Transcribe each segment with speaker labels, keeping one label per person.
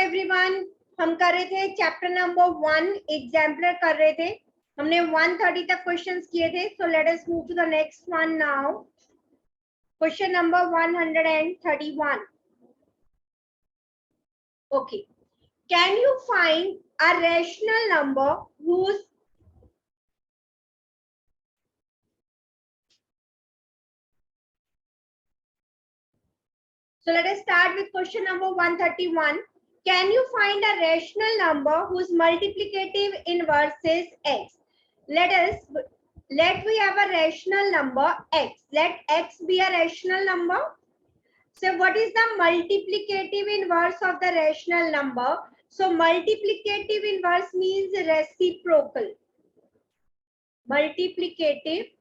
Speaker 1: Everyone, हम कर रहे थे चैप्टर नंबर 1 एग्जाम्पलर कर रहे थे। हमने 130 तक क्वेश्चंस किए थे। So let us move to the next one now. Question number 131। Okay, can you find a rational number whose So let us start with question number 131. Can you find a rational number whose multiplicative inverse is x? Let we have a rational number x. Let x be a rational number. So what is the multiplicative inverse of the rational number? So multiplicative inverse means reciprocal. Multiplicative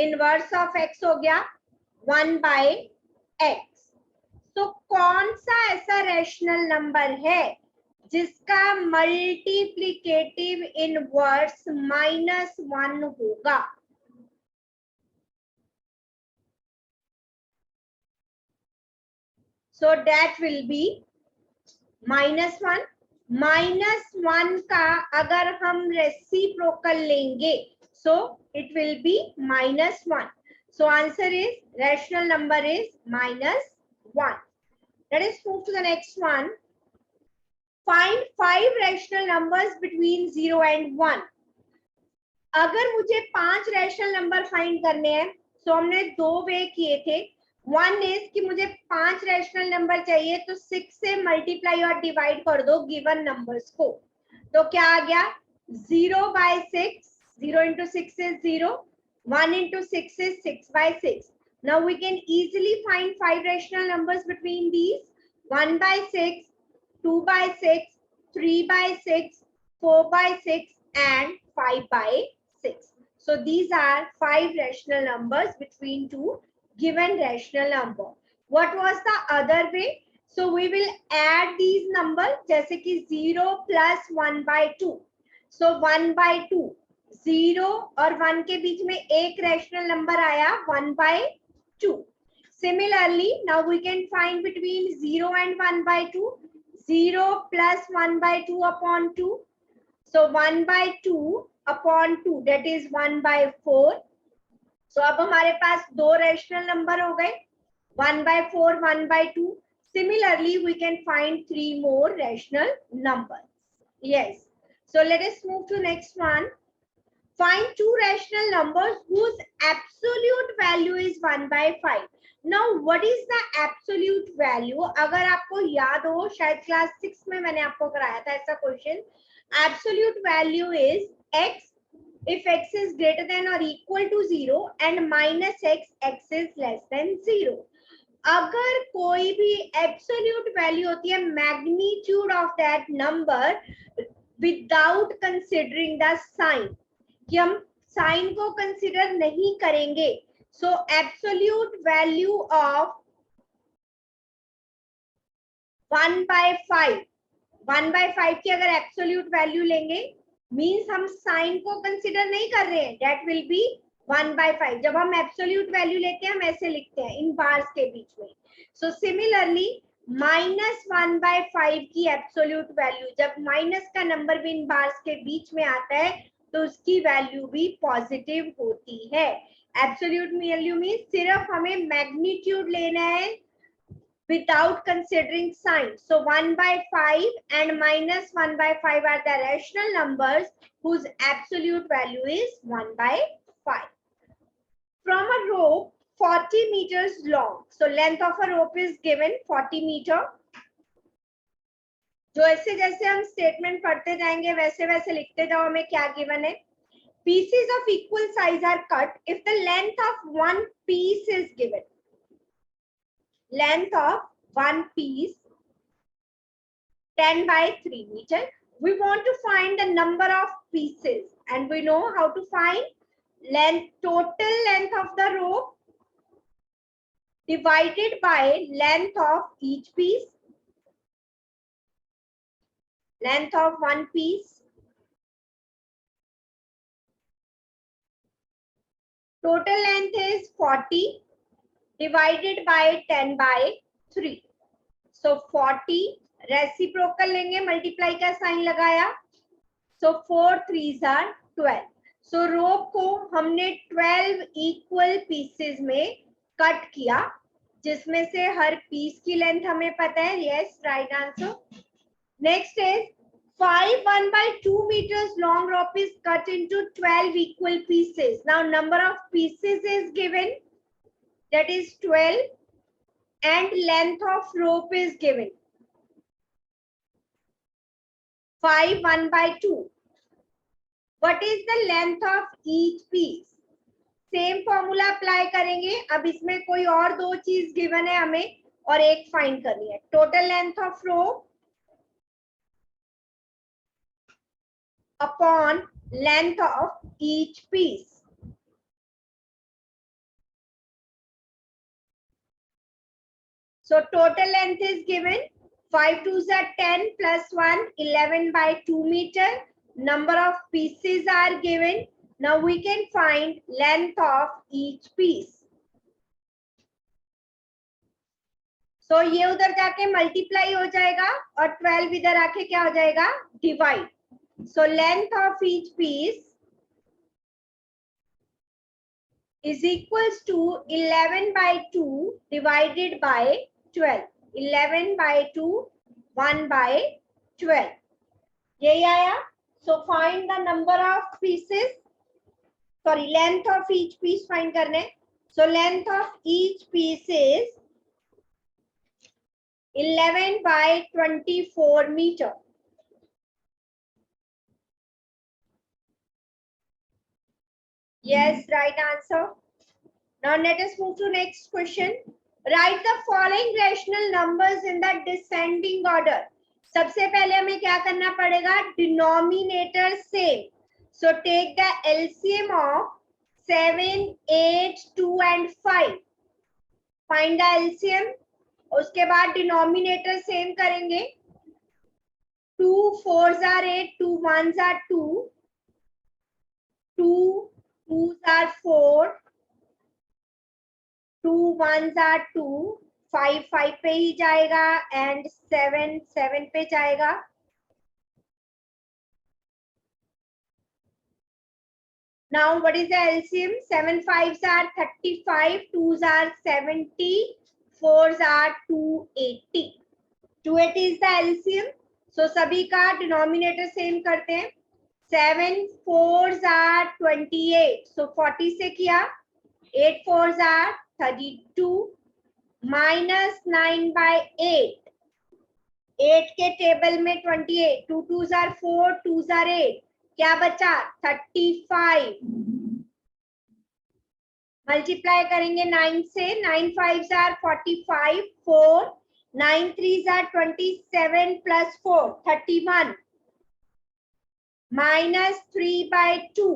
Speaker 1: inverse of x हो गया 1 by x. तो कौन सा ऐसा rational number है जिसका multiplicative inverse -1 होगा? So that will be -1। -1 का अगर हम रेसिप्रोकल लेंगे so it will be -1. So answer is rational number is -1. Let us move to the next one. Find 5 rational numbers between 0 and 1. अगर मुझे 5 rational number find करने हैं तो हमने 2 वे किए थे. वन इज कि मुझे 5 रैशनल नंबर चाहिए तो 6 से मल्टीप्लाई और डिवाइड कर दो गिवन नंबर्स को. तो क्या आ गया 0 by 6. 0 into 6 is 0. 1 into 6 is 6 by 6. Now we can easily find 5 rational numbers between these. 1 by 6, 2 by 6, 3 by 6, 4 by 6 and 5 by 6. So these are 5 rational numbers between two given rational number. What was the other way? So we will add these numbers जैसे कि 0 plus 1 by 2. So 1 by 2. 0 और 1 के बीच में एक rational number आया 1 by 2. Similarly, now we can find between 0 and 1 by 2. 0 plus 1 by 2 upon 2. So 1 by 2 upon 2, that is 1 by 4. So अब हमारे पास 2 rational number हो गए 1 by 4, 1 by 2. Similarly, we can find 3 more rational numbers. Yes. So let us move to next one. Find 2 rational numbers whose absolute value is 1 by 5. Now what is the absolute value? अगर आपको याद हो शायद class 6 में मैंने आपको कराया था ऐसा question. Absolute value is x if x is greater than or equal to 0 and minus x is less than 0. अगर कोई भी absolute value होती है magnitude of that number without considering the sign, कि हम साइन को कंसिडर नहीं करेंगे. सो absolute value of 1 by 5. 1 by 5 की अगर एब्सोल्यूट वैल्यू लेंगे मींस हम साइन को कंसिडर नहीं कर रहे हैं. That will be 1 by 5. जब हम एब्सोल्यूट वैल्यू लेते हैं हम ऐसे लिखते हैं इन बार्स के बीच में. सो सिमिलरली -1 by 5 की एब्सोल्यूट वैल्यू जब माइनस का नंबर भी इन बार्स के बीच में आता है तो उसकी वैल्यू भी पॉजिटिव होती है. एब्सोल्यूट वैल्यू में सिर्फ हमें मैग्नीट्यूड लेना है without considering sign. So 1 by 5 and -1 by 5 are the rational numbers whose absolute value is 1 by 5. From a rope 40 meters long. So length of a rope is given 40 meter. जो ऐसे जैसे हम statement पढ़ते जाएंगे वैसे वैसे लिखते जाओ. हमें क्या गिवन है? Pieces of equal size are cut if the length of one piece is given. Length of one piece 10 by 3 meter. We want to find the number of pieces and we know how to find total length of the rope divided by length of each piece. Length of one piece total length is 40 divided by 10 by 3. So 40 reciprocal लेंगे, multiply का sign लगाया, सो 4 3s are 12. सो रोप को हमने 12 equal pieces में cut किया, जिसमें से हर piece की लेंथ हमें पता है. Yes, right answer. Next is 5 1/2 meters long rope is cut into 12 equal pieces. Now number of pieces is given, that is 12, and length of rope is given 5 1/2. What is the length of each piece? Same formula apply करेंगे. अब इसमें कोई और दो चीज given है हमें और एक फाइंड करनी है. Total length of rope upon length of each piece. So total length is given 5 2s are 10 plus 1 11/2 meter. Number of pieces are given. Now we can find length of each piece. So ये उधर जाके multiply हो जाएगा और 12 इधर आके क्या हो जाएगा, divide. So length of each piece is equals to 11/2 divided by 12. 11/2 1/12. यही आया. So find the number of pieces. Sorry, length of each piece find करने. So length of each piece is 11/24 meter. Yes, right answer. Now let us move to next question. Write the following rational numbers in the descending order. सबसे पहले हमें क्या करना पड़ेगा, denominator same. So take the LCM of 7 8 2 and 5. Find the LCM. उसके बाद denominator same करेंगे. 2 4s are 8, 2 1s are 2, 2 2s are 4, 2 1s are 2, 5 5 पे ही जाएगा एंड 7 7 पे जाएगा. Now what is the LCM? 7 5s are 35, 2s are 70, 4s are 280. 280 is the LCM. So सभी का denominator same करते हैं. 7 4s are 28. So 40 से किया. 8 4s are 32 minus 9/8. 8 के टेबल में 28. 2 2s are 4, 2s are 8. क्या बचा, 35. मल्टीप्लाई करेंगे 9 से. 9 5s are 45, 4 9 3s are 27 plus 4 31 minus 3/2.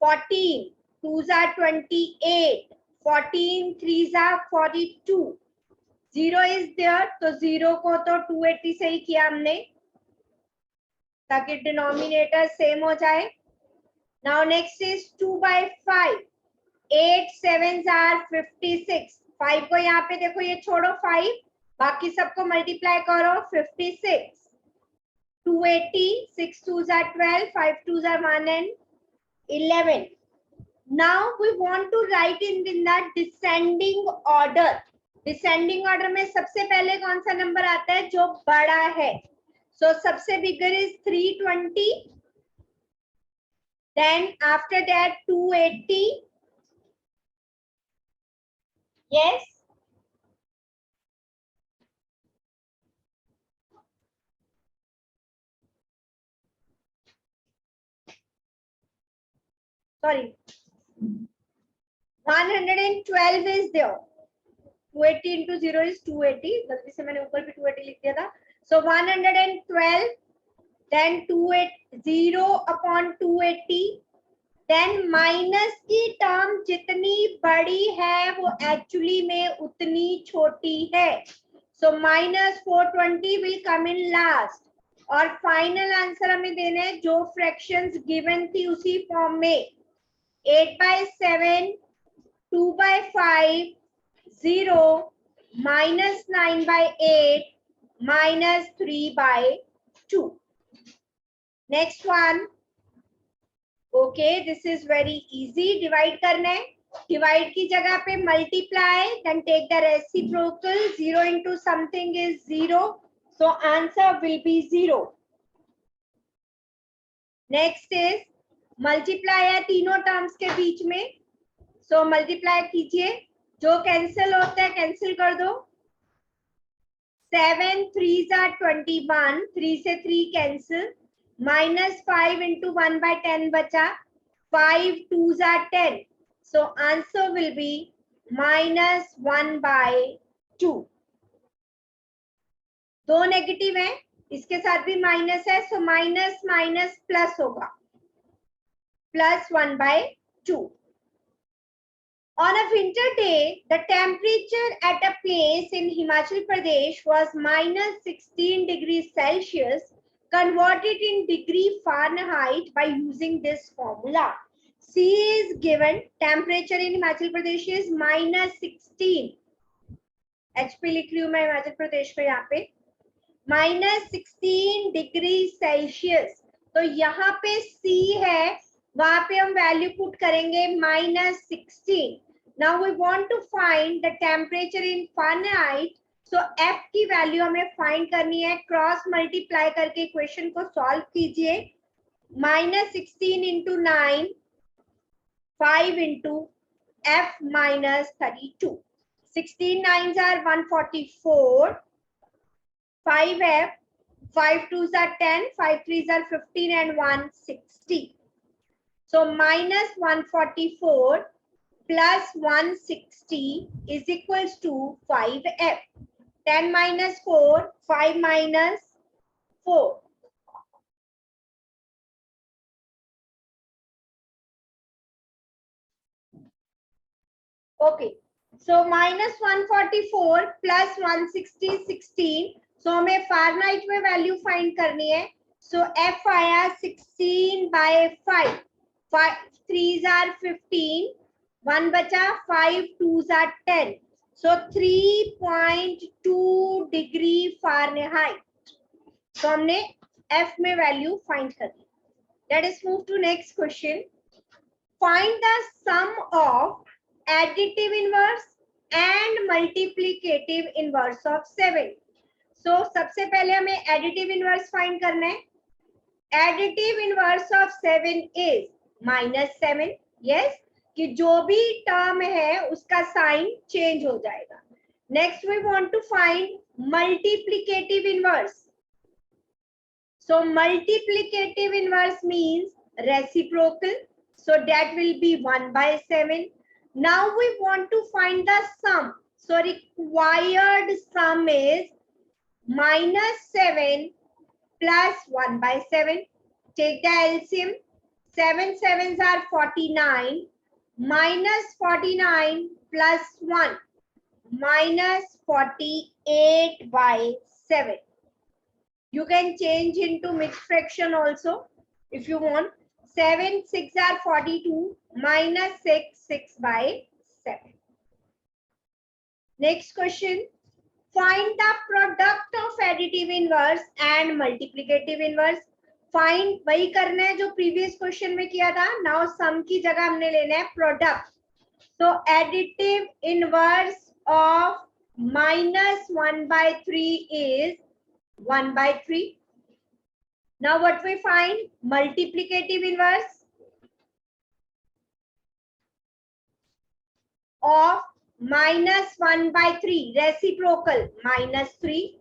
Speaker 1: 14 2s are 28, 14 3s are 42. 0 is there, तो 0 को तो 280 से ही किया हमने ताकि डिनोमिनेटर सेम हो जाए. Now next is 2/5. 8 7s are 56. 5 को यहाँ पे देखो, ये छोड़ो 5, बाकी सबको मल्टीप्लाई करो. 56 280, 6 2s are 12, 5 2s are 1 and 11. Now we want to write in the descending order. Descending order में सबसे पहले कौन सा नंबर आता है, जो बड़ा है. सो सबसे bigger is 320, then after that 280. Yes, sorry 112 is there. 280 into 0 is 280. गलती से मैंने ऊपर भी 280 लिख दिया था. So 112, then 280 upon 280, then minus की टर्म जितनी बड़ी है वो एक्चुअली में उतनी छोटी है. So minus 420 will come in last. और फाइनल आंसर हमें देना है जो फ्रैक्शंस गिवन थी उसी फॉर्म में. 8/7, 2/5, 0, minus 9 by 8 minus 3 by 2. Next one. Okay, this is very easy. Divide करना है. Divide की जगह पे multiply, then take the reciprocal. 0 into something is 0. So answer will be 0. Next is multiply है तीनों terms के बीच में. So multiply कीजिए. जो cancel होता है cancel कर दो. 7 3s are 21. 3 से 3 cancel. Minus 5 into 1 by 10 बचा. 5 2s are 10. So answer will be minus 1 by 2. दो नेगेटिव है, इसके साथ भी माइनस है, सो माइनस माइनस प्लस होगा, plus 1 by 2. On a winter day, the temperature at a place in Himachal Pradesh was minus 16 degrees Celsius. Convert it in degree Fahrenheit by using this formula. C is given. Temperature in Himachal Pradesh is minus 16. HP लिख रही हूँ मैं हिमाचल प्रदेश को यहाँ पे. minus 16 degree Celsius. तो यहाँ पे C है, वहां पे हम वैल्यू पुट करेंगे minus 16. Now we want to find the temperature in Fahrenheit. So F की वैल्यू हमें फाइंड करनी है. क्रॉस मल्टीप्लाई करके इक्वेशन को सॉल्व कीजिए. minus 16 into 9, 5 into F minus 32. 16 9s are 144. 5F, 5 2s are 10, 5 3s are 15 and 160. So minus 144 plus 160 is equals to 5F. 10 minus 4, 5 minus 4. Okay, so minus 144 plus 160 16. So हमें Fahrenheit में value find करनी है. So F आया 16 by 5. 5 3s are 15. 1 बचा. 5 2s are 10. So 3.2 degree Fahrenheit. तो हमने F में value find कर दी. Let us move to next question. Find the sum of additive inverse and multiplicative inverse of 7. So सबसे पहले हमें additive inverse फाइंड करना है. Additive inverse of 7 is minus 7. Yes, कि जो भी टर्म है उसका साइन चेंज हो जाएगा. Next we want to find multiplicative inverse. So multiplicative inverse means reciprocal. So that will be 1 by 7. Now we want to find the sum. So required sum is minus 7 plus 1 by 7. Take the LCM. 7 7s are 49. Minus 49 plus 1. Minus 48 by 7. You can change into mixed fraction also if you want. 7 6 are 42. Minus 6 6 by 7. Next question. Find the product of additive inverse and multiplicative inverse. Find वही करना है जो previous question में किया था. Now sum की जगह हमने लेना है product. So additive inverse of minus 1 by 3 is 1 by 3. Now what we find? Multiplicative inverse of minus 1 by 3, reciprocal minus 3.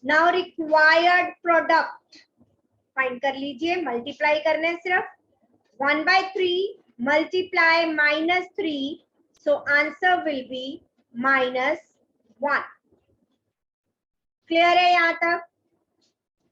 Speaker 1: Now required product find कर लीजिए. मल्टीप्लाई करना है सिर्फ. 1 by 3 multiply minus 3. So answer will be minus 1. Clear है यहाँ तक?